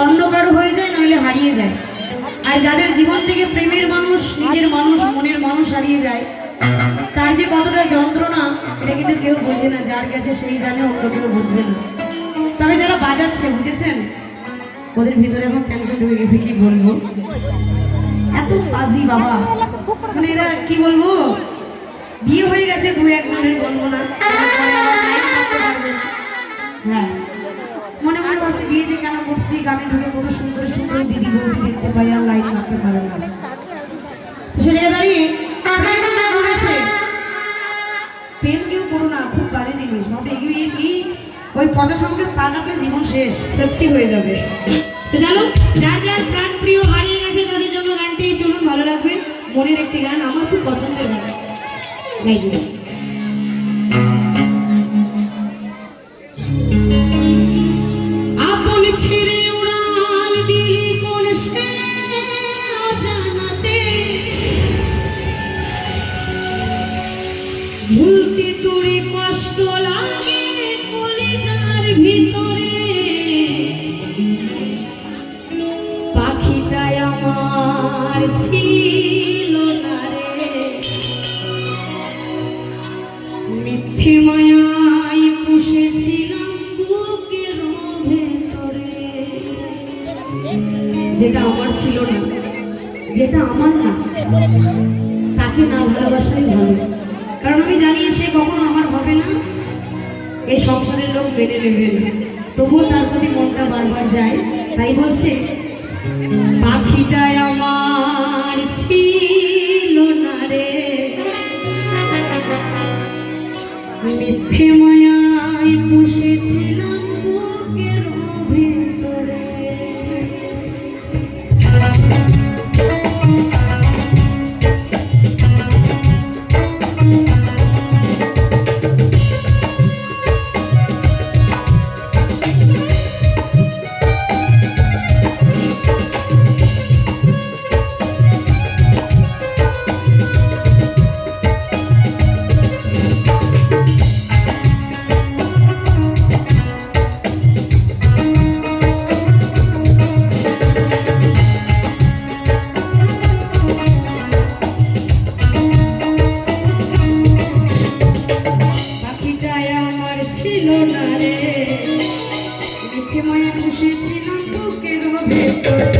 অন্য কারো হয়ে যায়, নইলে হারিয়ে যায়। আর যাদের জীবন থেকে প্রেমের মানুষ, নিজের মানুষ, মনের মানুষ হারিয়ে যায়, তার যে কতটা যন্ত্রণা এটা কিন্তু কেউ বোঝে না। যার কাছে সেই জানে, অন্য কেউ বুঝবে না। তবে যারা বাজাচ্ছে, বুঝেছেন, ওদের ভিতরে এখন টেনশন ঢুকে গেছে। কি বলবো, এত বাজি বাবা, মানে এরা কি বলবো, বিয়ে হয়ে গেছে দু একজনের, বলবো না, হ্যাঁ মনে মনে ভাবছি বিয়ে যে কেন করছি, গানে ঢুকে কত সুন্দর সুন্দর দিদি বৌদি দেখতে পাই, আর লাইন মারতে পারে না। সে জায়গায় দাঁড়িয়ে বলেছে, প্রেম কেউ করো না, খুব বাজে জিনিস। ভাবে এই ওই পচা সামনে পা কাটলে জীবন শেষ, সেফটি হয়ে যাবে। তো চলো, যার যার প্রাণ প্রিয় হারিয়ে গেছে তাদের জন্য গানটি চলুন, ভালো লাগবে। মনের একটি গান, আমার খুব পছন্দের গান। আপন ছেড়ে উড়াল দিলি কোন সে অজানাতে, ভুলতে তোরে কষ্ট লাগে কলিজার ভিতরে, পাখিটাই আমার ছিল না রে, মিথ্যে মায়ায় পুষেছিলাম বুকের ভেতরে। যেটা আমার ছিল না, যেটা আমার না, তাকে না ভালোবাসাই ভালো। কারণ আমি জানি সে কখনো আমার হবে না, এই সংসারের লোক মেনে নেবে না, তবুও তার প্রতি মনটা বারবার যায়। তাই বলছে, পাখিটাই আমার ছিল না রে, মিথ্যে মায়ায় পুষেছিলাম বুকের ভেতরে। ছিল না রে, মিথ্যে মায়া পুষেছিলাম বুকের ভেতরে।